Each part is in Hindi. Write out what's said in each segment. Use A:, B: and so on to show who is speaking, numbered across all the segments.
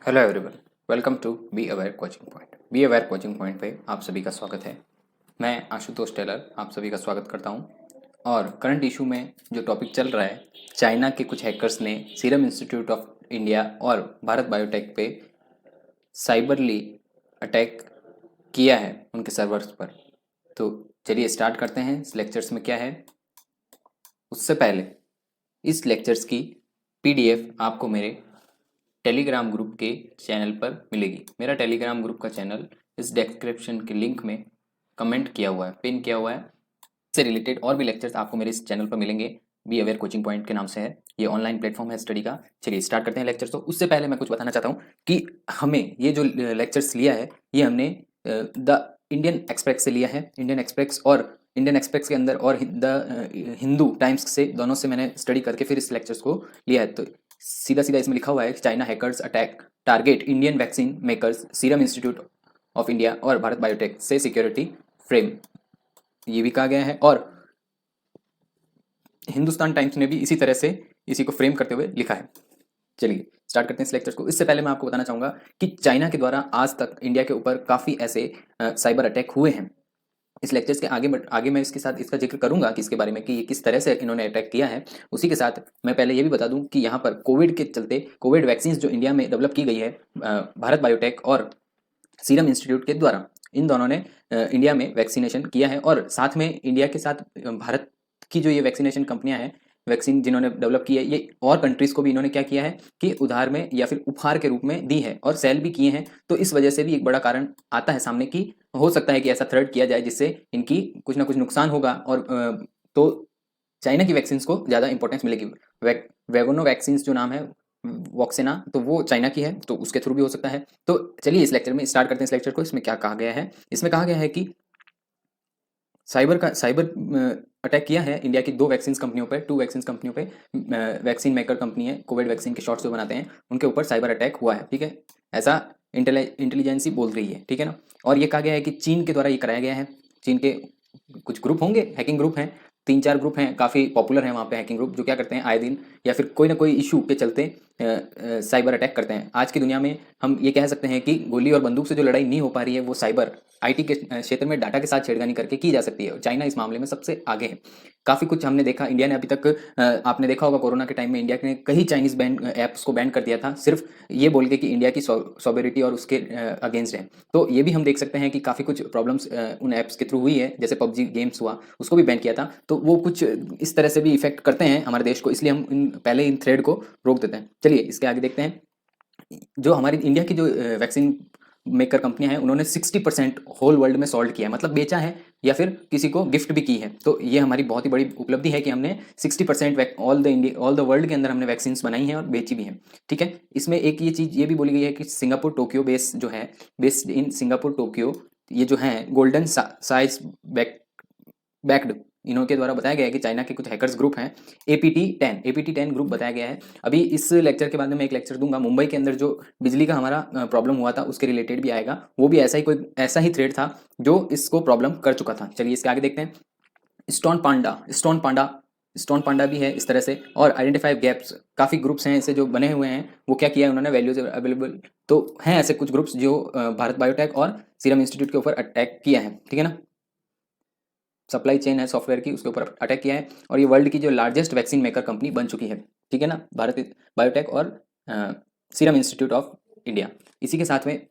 A: Hello everyone, welcome to be aware coaching point. Be aware coaching point पे आप सभी का स्वागत है। मैं आशुतोष टेलर आप सभी का स्वागत करता हूं। और करंट इशू में जो टॉपिक चल रहा है, चाइना के कुछ हैकर्स ने सीरम इंस्टीट्यूट ऑफ इंडिया और भारत बायोटेक पे साइबरली अटैक किया है उनके सर्वर्स पर। तो चलिए स्टार्ट करते हैं इस लेक्चर्स में क्या है। उससे पहले इस लेक्चर्स की पीडीएफ आपको मेरे टेलीग्राम ग्रुप के चैनल पर मिलेगी। मेरा टेलीग्राम ग्रुप का चैनल इस डिस्क्रिप्शन के लिंक में कमेंट किया हुआ है, पिन किया हुआ है। इससे रिलेटेड और भी लेक्चर्स आपको मेरे इस चैनल पर मिलेंगे। बी अवेयर कोचिंग पॉइंट के नाम से है, ये ऑनलाइन प्लेटफॉर्म है स्टडी का। चलिए स्टार्ट करते हैं लेक्चर्स। तो उससे पहले मैं कुछ बताना चाहता हूँ कि हमें ये जो लेक्चर्स लिया है ये हमने द इंडियन एक्सप्रेस से लिया है। इंडियन एक्सप्रेस और इंडियन एक्सप्रेस के अंदर और द हिंदू टाइम्स से, दोनों से मैंने स्टडी करके फिर इस लेक्चर्स को लिया है। तो सीधा सीधा इसमें लिखा हुआ है कि China hackers attack target Indian vaccine makers, serum institute of India और भारत बायोटेक से सिक्योरिटी फ्रेम, ये भी कहा गया है। और हिंदुस्तान टाइम्स ने भी इसी तरह से इसी को फ्रेम करते हुए लिखा है। चलिए स्टार्ट करते हैं इस लेक्चर को। इससे पहले मैं आपको बताना चाहूंगा कि चाइना के द्वारा आज तक इंडिया के ऊपर काफ़ी ऐसे साइबर अटैक हुए हैं। इस लेक्चर्स के आगे मैं इसके साथ इसका जिक्र करूंगा कि इसके बारे में कि ये किस तरह से इन्होंने अटैक किया है। उसी के साथ मैं पहले ये भी बता दूं कि यहाँ पर कोविड के चलते कोविड वैक्सीन जो इंडिया में डेवलप की गई है भारत बायोटेक और सीरम इंस्टीट्यूट के द्वारा, इन दोनों ने इंडिया में वैक्सीनेशन किया है। और साथ में इंडिया के साथ भारत की जो ये वैक्सीनेशन कंपनियां हैं, वैक्सीन जिन्होंने डेवलप की है, ये और कंट्रीज को भी इन्होंने क्या किया है कि उधार में या फिर उपहार के रूप में दी है और सेल भी किए हैं। तो इस वजह से भी एक बड़ा कारण आता है सामने कि हो सकता है कि ऐसा थ्रेड किया जाए जिससे इनकी कुछ ना कुछ नुकसान होगा। और तो चाइना की वैक्सीन को ज़्यादा इंपॉर्टेंस मिलेगी। वेगोनो वैक्सीन जो नाम है वॉक्सेना, तो वो चाइना की है, तो उसके थ्रू भी हो सकता है। तो चलिए इस लेक्चर में स्टार्ट करते हैं इस लेक्चर को। इसमें क्या कहा गया है? इसमें कहा गया है कि साइबर अटैक किया है इंडिया की दो वैक्सीन कंपनियों पर, टू वैक्सीन कंपनियों पे। वैक्सीन मेकर कंपनी है, कोविड वैक्सीन के शॉट्स जो बनाते हैं उनके ऊपर साइबर अटैक हुआ है, ठीक है। ऐसा इंटेलिजेंसी बोल रही है, ठीक है ना। और ये कहा गया है कि चीन के द्वारा ये कराया गया है। चीन के कुछ ग्रुप होंगे, हैकिंग ग्रुप हैं, 3-4 ग्रुप हैं, काफ़ी पॉपुलर हैं वहाँ पे हैकिंग ग्रुप, जो क्या करते हैं आए दिन या फिर कोई ना कोई इशू के चलते साइबर अटैक करते हैं। आज की दुनिया में हम ये कह सकते हैं कि गोली और बंदूक से जो लड़ाई नहीं हो पा रही है, वो साइबर आईटी के क्षेत्र में डाटा के साथ छेड़खानी करके की जा सकती है। चाइना इस मामले में सबसे आगे है। काफ़ी कुछ हमने देखा इंडिया ने अभी तक। आपने देखा होगा कोरोना के टाइम में इंडिया ने कई चाइनीज ऐप्स को बैन कर दिया था, सिर्फ ये बोल के कि इंडिया की सॉवरेनिटी और उसके अगेंस्ट है। तो ये भी हम देख सकते हैं कि काफ़ी कुछ प्रॉब्लम्स उन ऐप्स के थ्रू हुई है। जैसे पबजी गेम्स हुआ, उसको भी बैन किया था। तो वो कुछ इस तरह से भी इफेक्ट करते हैं हमारे देश को, इसलिए हम पहले इन थ्रेड को रोक देते हैं। चलिए इसके आगे देखते हैं। जो हमारी इंडिया की जो वैक्सीन मेकर कंपनियां हैं, उन्होंने 60% होल वर्ल्ड में सोल्ड किया है, मतलब बेचा है या फिर किसी को गिफ्ट भी की है। तो ये हमारी बहुत ही बड़ी उपलब्धि है कि हमने 60% ऑल द वर्ल्ड के अंदर हमने वैक्सीन बनाई हैं और बेची भी हैं, ठीक है। इसमें एक ये चीज़ ये भी बोली गई है कि सिंगापुर टोक्यो बेस जो है, बेस्ड इन सिंगापुर टोक्यो, ये जो है गोल्डन साइज बैक्ड, इन्हों के द्वारा बताया गया है कि चाइना के कुछ हैकर्स ग्रुप हैं। एपीटी 10 ग्रुप बताया गया है। अभी इस लेक्चर के बाद में मैं एक लेक्चर दूंगा मुंबई के अंदर जो बिजली का हमारा प्रॉब्लम हुआ था, उसके रिलेटेड भी आएगा। वो भी ऐसा ही थ्रेड था जो इसको प्रॉब्लम कर चुका था। चलिए इसके आगे देखते हैं। स्टोन पांडा भी है इस तरह से। और आइडेंटिफाई गैप्स, काफ़ी ग्रुप्स हैं ऐसे जो बने हुए हैं। वो क्या किया है उन्होंने, वैल्यूज अवेलेबल, तो हैं ऐसे कुछ ग्रुप्स जो भारत बायोटेक और सीरम इंस्टीट्यूट के ऊपर अटैक किया है, ठीक है ना। सप्लाई चेन है सॉफ्टवेयर की, उसके ऊपर अटैक किया है। और ये वर्ल्ड की जो लार्जेस्ट वैक्सीन मेकर कंपनी बन चुकी है, ठीक है ना, भारत बायोटेक और सीरम इंस्टीट्यूट ऑफ इंडिया। इसी के साथ में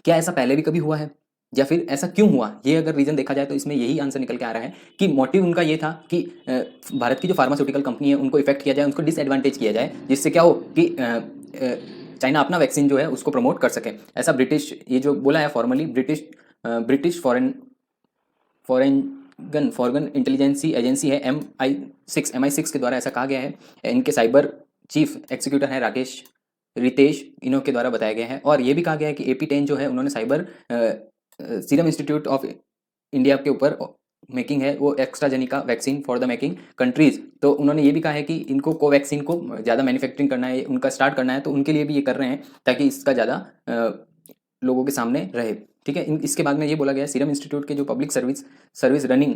A: क्या ऐसा पहले भी कभी हुआ है या फिर ऐसा क्यों हुआ, ये अगर रीजन देखा जाए तो इसमें यही आंसर निकल के आ रहा है कि मोटिव उनका ये था कि भारत की जो फार्मास्यूटिकल कंपनी है उनको इफेक्ट किया जाए, उनको डिसएडवांटेज किया जाए, जिससे क्या हो कि चाइना अपना वैक्सीन जो है उसको प्रमोट कर सके। ऐसा ब्रिटिश, ये जो बोला है formally, British foreign intelligence agency है MI6 के द्वारा ऐसा कहा गया है। इनके साइबर चीफ एग्जीक्यूटिव हैं राकेश रितेश, इन्हों के द्वारा बताया गया है। और ये भी कहा गया है कि AP10 जो है उन्होंने साइबर सीरम इंस्टीट्यूट ऑफ इंडिया के ऊपर मेकिंग है वो AstraZeneca vaccine for the making countries. तो उन्होंने ये भी कहा है कि इनको कोवैक्सीन को ज़्यादा मैन्युफैक्चरिंग करना है, उनका स्टार्ट करना है, तो उनके लिए भी ये कर रहे हैं ताकि इसका ज़्यादा लोगों के सामने रहे, ठीक है। इसके बाद में ये बोला गया है सीरम इंस्टीट्यूट के जो पब्लिक सर्विस रनिंग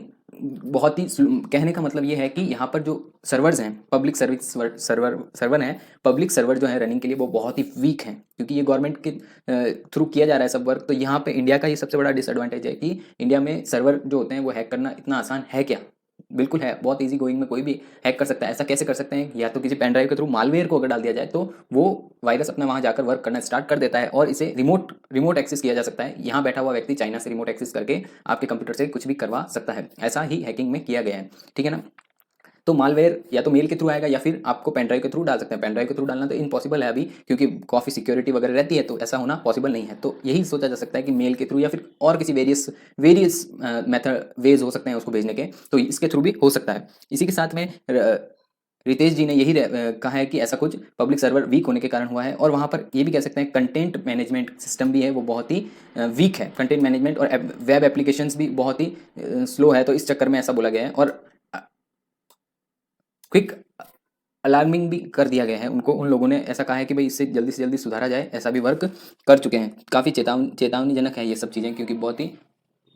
A: बहुत ही कहने का मतलब ये है कि यहाँ पर जो सर्वर्स हैं, पब्लिक सर्विस सर्वर हैं, पब्लिक सर्वर जो है रनिंग के लिए वो बहुत ही वीक हैं, क्योंकि ये गवर्नमेंट के थ्रू किया जा रहा है सब वर्क। तो यहाँ पे इंडिया का ये सबसे बड़ा डिसएडवांटेज है कि इंडिया में सर्वर जो होते हैं वो हैक करना इतना आसान है क्या? बिल्कुल है, बहुत इजी गोइंग में कोई भी हैक कर सकता है। ऐसा कैसे कर सकते हैं? या तो किसी पेन ड्राइव के थ्रू मालवेयर को अगर डाल दिया जाए तो वो वायरस अपना वहाँ जाकर वर्क करना स्टार्ट कर देता है और इसे रिमोट एक्सेस किया जा सकता है। यहाँ बैठा हुआ व्यक्ति चाइना से रिमोट एक्सेस करके आपके कंप्यूटर से कुछ भी करवा सकता है। ऐसा ही हैकिंग में किया गया है, ठीक है ना। तो मालवेयर या तो मेल के थ्रू आएगा या फिर आपको पेन ड्राइव के थ्रू डाल सकते हैं। पेन ड्राइव के थ्रू डालना तो इम्पॉसिबल है अभी, क्योंकि काफ़ी सिक्योरिटी वगैरह रहती है, तो ऐसा होना पॉसिबल नहीं है। तो यही सोचा जा सकता है कि मेल के थ्रू या फिर और किसी वेरियस मेथड वेज हो सकते हैं उसको भेजने के, तो इसके थ्रू भी हो सकता है। इसी के साथ में रितेश जी ने यही कहा है कि ऐसा कुछ पब्लिक सर्वर वीक होने के कारण हुआ है। और वहाँ पर ये भी कह सकते हैं कंटेंट मैनेजमेंट सिस्टम भी है वो बहुत ही वीक है। कंटेंट मैनेजमेंट और वेब एप्लीकेशंस भी बहुत ही स्लो है, तो इस चक्कर में ऐसा बोला गया है। और क्विक अलार्मिंग भी कर दिया गया है उनको। उन लोगों ने ऐसा कहा है कि भाई इससे जल्दी से जल्दी सुधारा जाए, ऐसा भी वर्क कर चुके हैं। काफ़ी चेतावनीजनक है ये सब चीज़ें, क्योंकि बहुत ही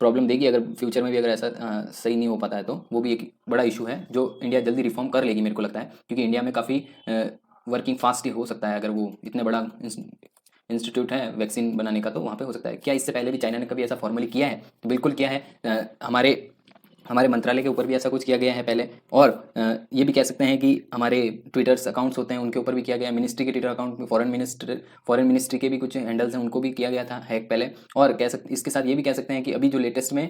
A: प्रॉब्लम देगी अगर फ्यूचर में भी अगर ऐसा सही नहीं हो पाता है, तो वो भी एक बड़ा इशू है जो इंडिया जल्दी रिफॉर्म कर लेगी मेरे को लगता है, क्योंकि इंडिया में काफ़ी वर्किंग फास्ट ही हो सकता है। अगर वो इतने बड़ा इंस्टीट्यूट है वैक्सीन बनाने का, तो वहाँ पे हो सकता है। क्या इससे पहले भी चाइना ने कभी ऐसा फॉर्मली किया है? तो बिल्कुल किया है। हमारे मंत्रालय के ऊपर भी ऐसा कुछ किया गया है पहले। और ये भी कह सकते हैं कि हमारे ट्विटर्स अकाउंट्स होते हैं उनके ऊपर भी किया गया है। मिनिस्ट्री के ट्विटर अकाउंट में फॉरेन मिनिस्ट्री के भी कुछ हैंडल्स हैं, उनको भी किया गया था हैक पहले। और इसके साथ ये भी कह सकते हैं कि अभी जो लेटेस्ट में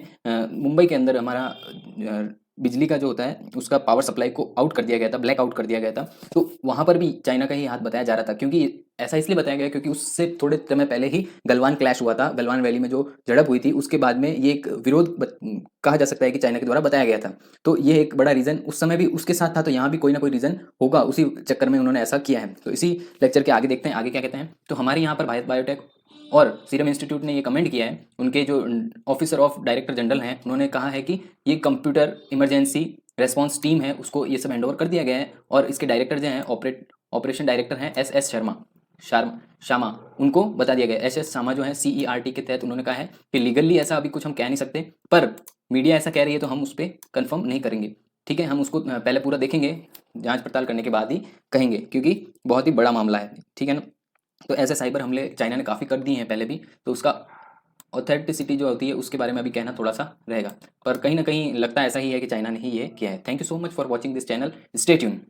A: मुंबई के अंदर हमारा बिजली का जो होता है उसका पावर सप्लाई को आउट कर दिया गया था, ब्लैक आउट कर दिया गया था। तो वहाँ पर भी चाइना का ही हाथ बताया जा रहा था, क्योंकि ऐसा इसलिए बताया गया क्योंकि उससे थोड़े समय पहले ही गलवान क्लैश हुआ था। गलवान वैली में जो झड़प हुई थी उसके बाद में ये एक विरोध कहा जा सकता है कि चाइना के द्वारा बताया गया था। तो ये एक बड़ा रीज़न उस समय भी उसके साथ था, तो यहाँ भी कोई ना कोई रीज़न होगा, उसी चक्कर में उन्होंने ऐसा किया है। तो इसी लेक्चर के आगे देखते हैं आगे क्या कहते हैं। तो हमारे यहाँ पर भारत बायोटेक और सीरम इंस्टीट्यूट ने ये कमेंट किया है, उनके जो ऑफिसर ऑफ डायरेक्टर जनरल हैं उन्होंने कहा है कि ये कंप्यूटर इमरजेंसी रेस्पॉन्स टीम है उसको ये सब हैंडओवर कर दिया गया है। और इसके डायरेक्टर जो हैं ऑपरेशन डायरेक्टर हैं एस शामा, उनको बता दिया गया। एस शामा जो है CERT के तहत उन्होंने कहा है कि लीगली ऐसा अभी कुछ हम कह नहीं सकते, पर मीडिया ऐसा कह रही है तो हम उस पर कंफर्म नहीं करेंगे। ठीक है, हम उसको पहले पूरा देखेंगे, जांच पड़ताल करने के बाद ही कहेंगे, क्योंकि बहुत ही बड़ा मामला है। ठीक है ना। तो ऐसे साइबर हमले चाइना ने काफ़ी कर दिए हैं पहले भी, तो उसका ऑथेंटिसिटी जो होती है उसके बारे में अभी कहना थोड़ा सा रहेगा, पर कहीं ना कहीं लगता ऐसा ही है कि चाइना ने ही ये किया है। Thank you so much for watching this channel, stay tune.